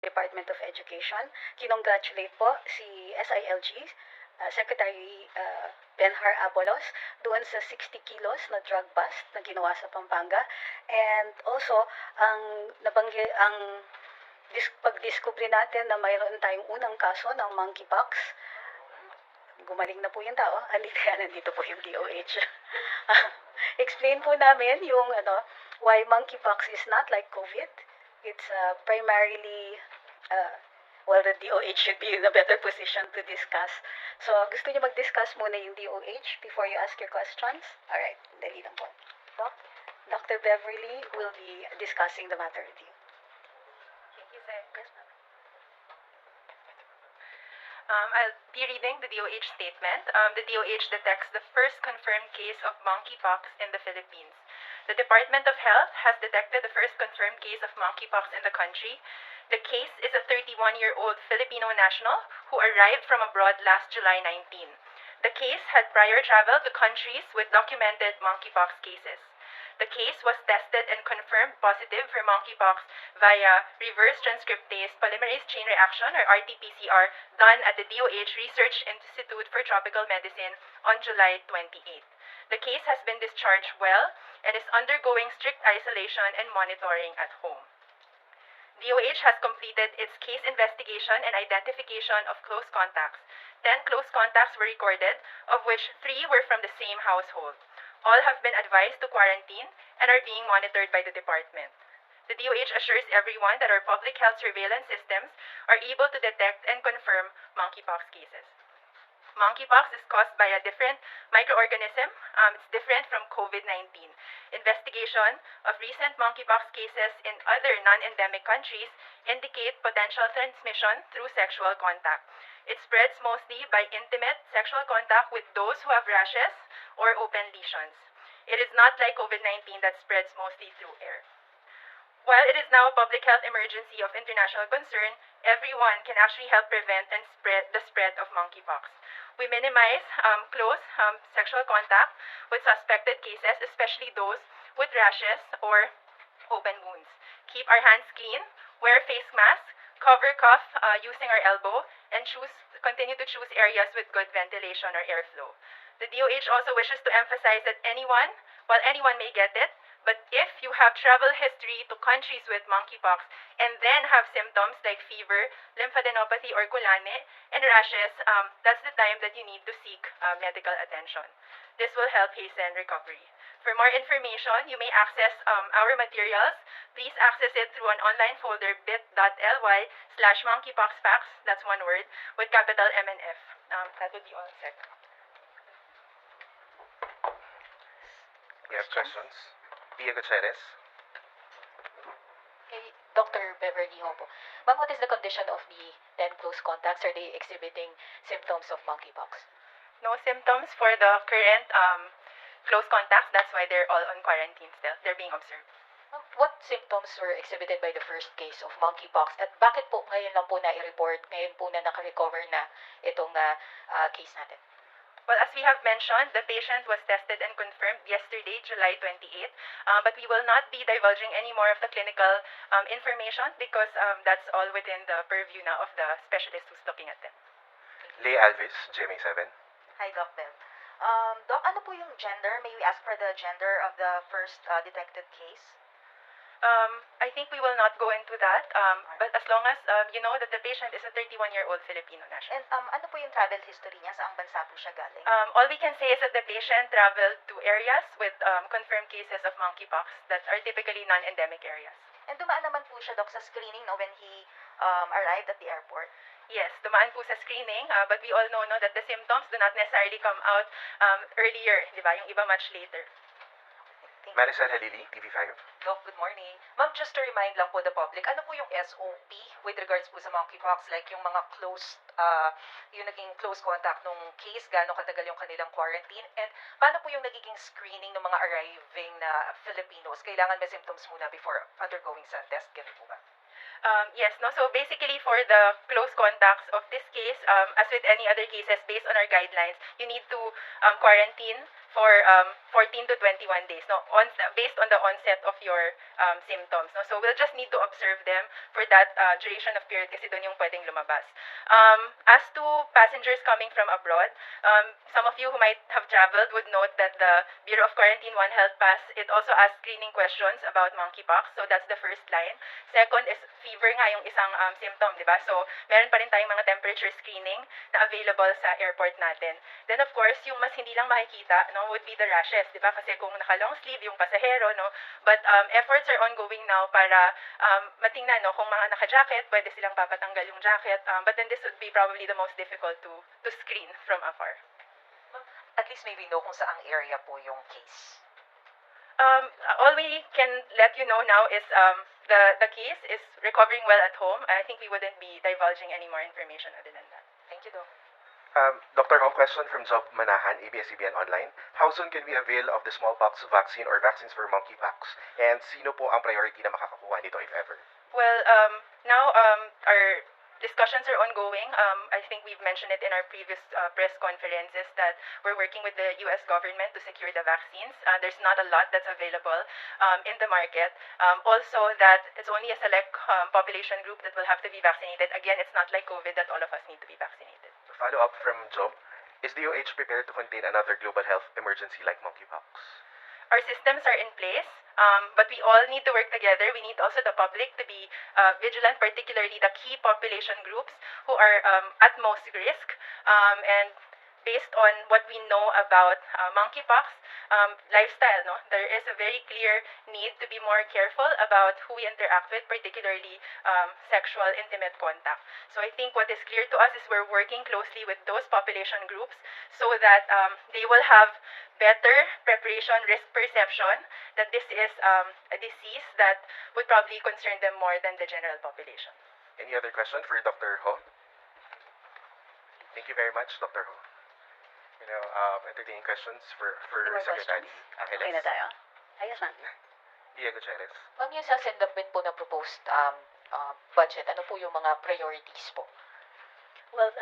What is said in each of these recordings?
Department of Education. Kinongratulate po si SILG, Secretary Benhar Abalos, doon sa 60 kilos na drug bust na ginawa sa Pampanga. And also, ang pag-discovery natin na mayroon tayong unang kaso ng monkeypox. Gumaling na po yung tao. Nandito po yung DOH. Explain po namin yung why monkeypox is not like COVID. It's primarily, the DOH should be in a better position to discuss. So, gusto niyo mag-discuss muna yung DOH before you ask your questions? Alright, dali lang po. Dr. Beverly will be discussing the matter with you. Thank you, sir. Yes, ma'am. I'll be reading the DOH statement. The DOH detects the first confirmed case of monkeypox in the Philippines. The Department of Health has detected the first confirmed case of monkeypox in the country. The case is a 31-year-old Filipino national who arrived from abroad last July 19. The case had prior travel to countries with documented monkeypox cases. The case was tested and confirmed positive for monkeypox via reverse transcriptase polymerase chain reaction or RT-PCR done at the DOH Research Institute for Tropical Medicine on July 28. The case has been discharged well and is undergoing strict isolation and monitoring at home. DOH has completed its case investigation and identification of close contacts. 10 close contacts were recorded, of which 3 were from the same household. All have been advised to quarantine and are being monitored by the department. The DOH assures everyone that our public health surveillance systems are able to detect and confirm monkeypox cases. Monkeypox is caused by a different microorganism. It's different from COVID-19. Investigation of recent monkeypox cases in other non-endemic countries indicate potential transmission through sexual contact. It spreads mostly by intimate sexual contact with those who have rashes or open lesions. It is not like COVID-19 that spreads mostly through air. While it is now a public health emergency of international concern, everyone can actually help prevent and the spread of monkeypox. We minimize close sexual contact with suspected cases, especially those with rashes or open wounds. Keep our hands clean, wear face masks, cover cough using our elbow, and continue to choose areas with good ventilation or airflow. The DOH also wishes to emphasize that anyone may get it, but if you have travel history to countries with monkeypox and then have symptoms like fever, lymphadenopathy or kulane, and rashes, that's the time that you need to seek medical attention. This will help hasten recovery. For more information, you may access our materials. Please access it through an online folder bit.ly/monkeypoxfacts, that's one word, with capital M and F. That would be all, sir. You have questions? Pia Gutierrez. Okay, Dr. Beverly Hopo. Ma'am, what is the condition of the 10 close contacts? Are they exhibiting symptoms of monkeypox? No symptoms for the current close contacts. That's why they're all on quarantine still. They're being observed. What symptoms were exhibited by the first case of monkeypox? At bakit po ngayon lang po na-report, ngayon po na naka-recover na itong case natin? Well, as we have mentioned, the patient was tested and confirmed yesterday, July 28, but we will not be divulging any more of the clinical information because that's all within the purview now of the specialist who's looking at them. Leigh Alvis, GMA7. Hi, Doc Bell. Doc, ano po yung gender? May we ask for the gender of the first detected case? I think we will not go into that, but as long as you know that the patient is a 31-year-old Filipino national. And ano po yung travel history niya? Saang bansa po siya galing? All we can say is that the patient traveled to areas with confirmed cases of monkeypox that are typically non-endemic areas. And dumaan naman po siya, Doc, sa screening when he arrived at the airport? Yes, dumaan po sa screening, but we all know that the symptoms do not necessarily come out earlier, di ba? Yung iba much later. Maricel Halili, TV5. Doc, good morning. Ma'am, just to remind lang po the public, ano po yung SOP with regards po sa monkeypox? Like yung mga yung naging close contact nung case, gaano katagal yung kanilang quarantine? And paano po yung nagiging screening ng mga arriving na Filipinos? Kailangan may symptoms muna before undergoing sa test? Ganun po ba? Yes, no. So basically for the close contacts of this case, as with any other cases, based on our guidelines, you need to quarantine for 14 to 21 days, no, based on the onset of your symptoms. No? So we'll just need to observe them for that duration of period kasi doon yung pwedeng lumabas. As to passengers coming from abroad, some of you who might have traveled would note that the Bureau of Quarantine One Health Pass, it also asks screening questions about monkeypox. So that's the first line. Second is fever nga yung isang symptom, di ba? So meron pa rin tayong mga temperature screening na available sa airport natin. Then of course, yung mas hindi lang makikita, no, would be the rashes, di ba? Kasi kung naka-long sleeve yung pasahero, no, but efforts are ongoing now para matingnan, no, kung mga naka-jacket, pwede silang papatanggal yung jacket, but then this would be probably the most difficult to screen from afar. At least maybe know kung saang area po yung case. All we can let you know now is the case is recovering well at home. I think we wouldn't be divulging any more information other than that. Thank you, Doc. Dr. Ho, question from Job Manahan, ABS-CBN Online. How soon can we avail of the smallpox vaccine or vaccines for monkeypox? And sino po ang priority na makakakuha nito if ever? Well, now our discussions are ongoing. I think we've mentioned it in our previous press conferences that we're working with the U.S. government to secure the vaccines. There's not a lot that's available in the market. Also, that it's only a select population group that will have to be vaccinated. Again, it's not like COVID that all of us need to be vaccinated. Follow up from Job. Is DOH prepared to contain another global health emergency like monkeypox? Our systems are in place, but we all need to work together. We need also the public to be vigilant, particularly the key population groups who are at most risk. And based on what we know about monkeypox lifestyle, no, there is a very clear need to be more careful about who we interact with, particularly sexual intimate contact. So I think what is clear to us is we're working closely with those population groups so that they will have better preparation, risk perception, that this is a disease that would probably concern them more than the general population. Any other question for Dr. Ho? Thank you very much, Dr. Ho. Entertaining questions for Any more Secretary questions? Angeles. Okay na tayo. Ayos na. Pia Gutierrez. Ma'am, yung sa send-up po na proposed budget, ano po yung mga priorities po? Well,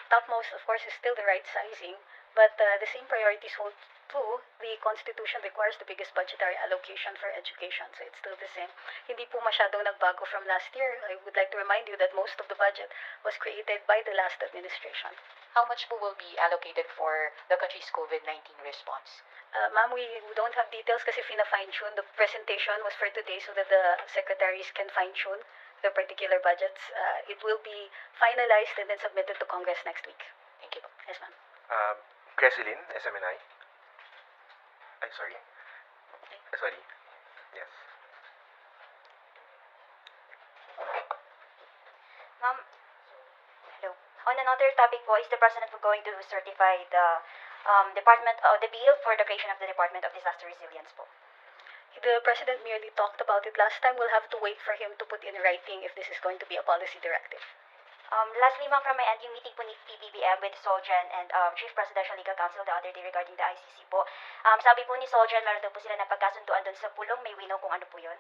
topmost, of course, is still the right sizing, but the same priorities hold true. The Constitution requires the biggest budgetary allocation for education, so it's still the same. Hindi po masyadong nagbago from last year. I would like to remind you that most of the budget was created by the last administration. How much po will be allocated for the country's COVID-19 response? Ma'am, we don't have details kasi fina-fine-tune. The presentation was for today so that the secretaries can fine-tune the particular budgets. It will be finalized and then submitted to Congress next week. Thank you po. Yes, ma'am. Cresilin, SMNI. Ay, sorry. Sorry. Yes. Ma'am, hello. On another topic po, is the President going to certify the the bill for the creation of the Department of Disaster Resilience po? The President merely talked about it last time. We'll have to wait for him to put in writing if this is going to be a policy directive. Lastly, ma'am, from my end, yung meeting po ni PBBM with Solgen and Chief Presidential Legal Counsel the other day regarding the ICC po. Sabi po ni Solgen, meron daw po sila na pagkasunduan doon sa pulong. May we know kung ano po yun?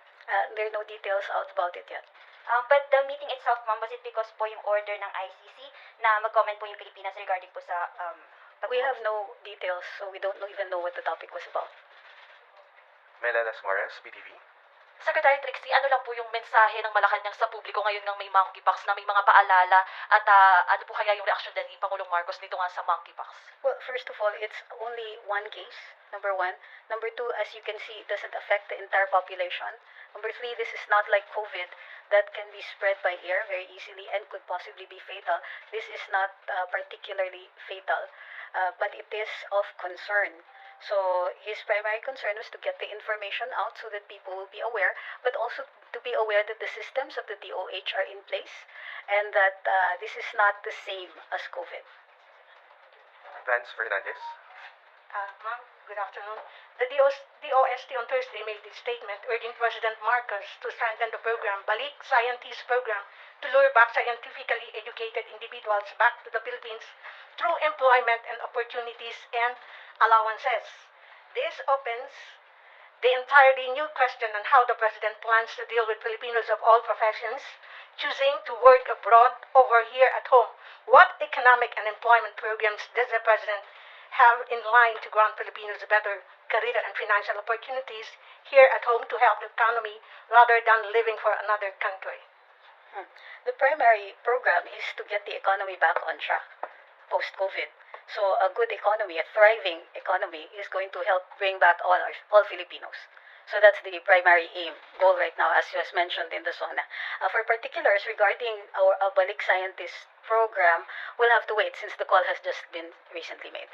There are no details out about it yet. But the meeting itself, ma'am, was it because po yung order ng ICC na mag-comment po yung Pilipinas regarding po sa We have no details, so we don't even know what the topic was about. Melalas Morales, BTV. Secretary Trixie, ano lang po yung mensahe ng Malacanang sa publiko ngayon ng may monkeypox na may mga paalala at ano po kaya yung reaksyon din ni Pangulong Marcos dito nga sa monkeypox? Well, first of all, it's only one case, number one. Number two, as you can see, it doesn't affect the entire population. Number three, this is not like COVID that can be spread by air very easily and could possibly be fatal. This is not particularly fatal, but it is of concern. So his primary concern was to get the information out so that people will be aware, but also to be aware that the systems of the DOH are in place and that this is not the same as COVID. Vance Fernandez. Ma'am, good afternoon. The DOST on Thursday made a statement urging President Marcos to strengthen the program, Balik Scientist Program, to lure back scientifically educated individuals back to the Philippines through employment and opportunities and allowances. This opens the entirely new question on how the President plans to deal with Filipinos of all professions choosing to work abroad over here at home. What economic and employment programs does the President have in line to grant Filipinos better career and financial opportunities here at home to help the economy rather than living for another country? The primary program is to get the economy back on track post-COVID. So a good economy, a thriving economy, is going to help bring back all Filipinos. So that's the primary goal right now, as was mentioned in the SONA. For particulars regarding our Balik Scientist program, we'll have to wait since the call has just been recently made.